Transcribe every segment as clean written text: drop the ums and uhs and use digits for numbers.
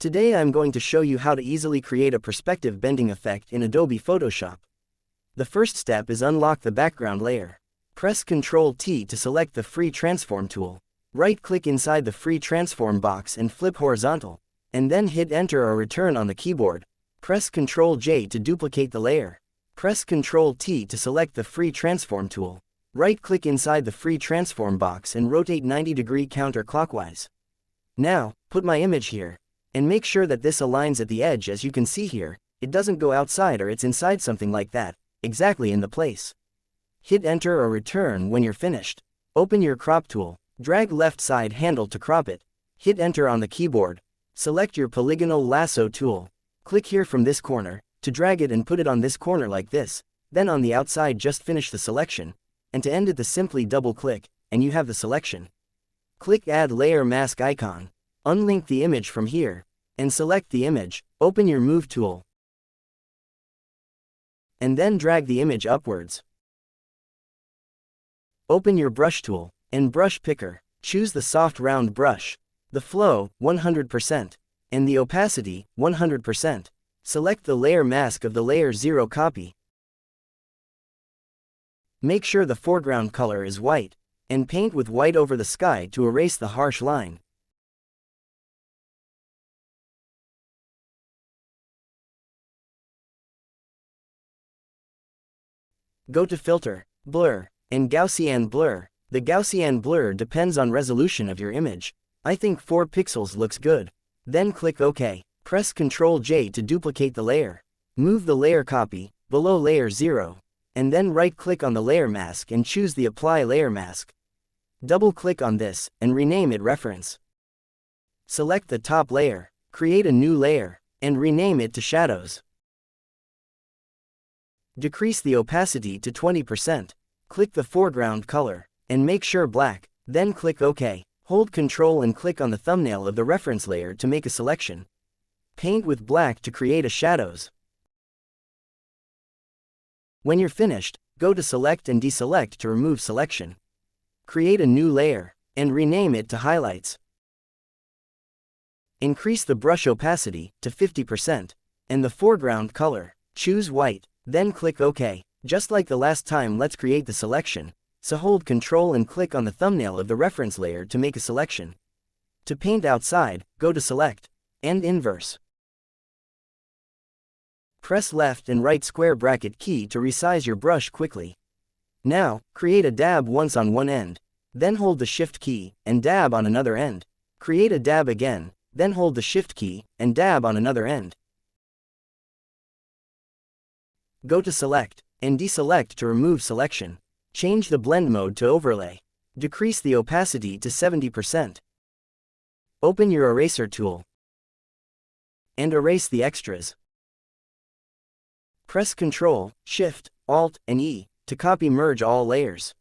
Today I'm going to show you how to easily create a perspective bending effect in Adobe Photoshop. The first step is unlock the background layer. Press Ctrl+T to select the Free Transform tool. Right-click inside the Free Transform box and flip horizontal, and then hit Enter or Return on the keyboard. Press Ctrl+J to duplicate the layer. Press Ctrl+T to select the Free Transform tool. Right-click inside the Free Transform box and rotate 90° counterclockwise. Now, put my image here. And make sure that this aligns at the edge. As you can see here, it doesn't go outside or it's inside, something like that, exactly in the place. Hit Enter or Return when you're finished. Open your crop tool. Drag left side handle to crop it. Hit Enter on the keyboard. Select your polygonal lasso tool. Click here from this corner, to drag it and put it on this corner like this. Then on the outside just finish the selection. And to end it, simply double click, and you have the selection. Click Add Layer Mask icon. Unlink the image from here, and select the image. Open your Move tool, and then drag the image upwards. Open your Brush tool, and Brush Picker. Choose the soft round brush, the flow, 100%, and the opacity, 100%. Select the layer mask of the layer 0 copy. Make sure the foreground color is white, and paint with white over the sky to erase the harsh line. Go to Filter, Blur, and Gaussian Blur. The Gaussian blur depends on resolution of your image. I think 4 pixels looks good. Then click OK. Press Ctrl+J to duplicate the layer. Move the layer copy below layer 0, and then right-click on the layer mask and choose the Apply Layer Mask. Double-click on this and rename it Reference. Select the top layer, create a new layer, and rename it to Shadows. Decrease the opacity to 20%. Click the foreground color, and make sure black. Then click OK. Hold Ctrl and click on the thumbnail of the reference layer to make a selection. Paint with black to create a shadows. When you're finished, go to Select and Deselect to remove selection. Create a new layer, and rename it to Highlights. Increase the brush opacity to 50%, and the foreground color, choose white. Then click OK. Just like the last time, let's create the selection, so hold Ctrl and click on the thumbnail of the reference layer to make a selection. To paint outside, go to Select, and Inverse. Press left and right square bracket key to resize your brush quickly. Now, create a dab once on one end, then hold the Shift key, and dab on another end. Create a dab again, then hold the Shift key, and dab on another end. Go to Select, and Deselect to remove selection. Change the blend mode to Overlay. Decrease the opacity to 70%. Open your Eraser tool, and erase the extras. Press Ctrl, Shift, Alt, and E to copy merge all layers.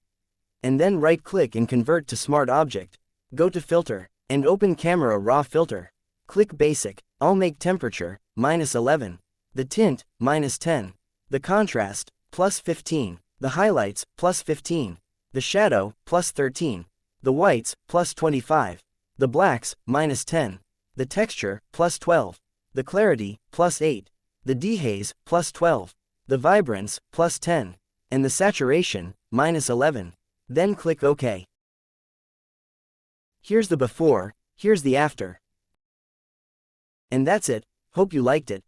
And then right-click and convert to Smart Object. Go to Filter, and open Camera Raw Filter. Click Basic. I'll make temperature, -11. The tint, -10. The contrast, +15. The highlights, +15. The shadow, +13. The whites, +25. The blacks, -10. The texture, +12. The clarity, +8. The dehaze, +12. The vibrance, +10. And the saturation, -11. Then click OK. Here's the before, here's the after. And that's it. Hope you liked it.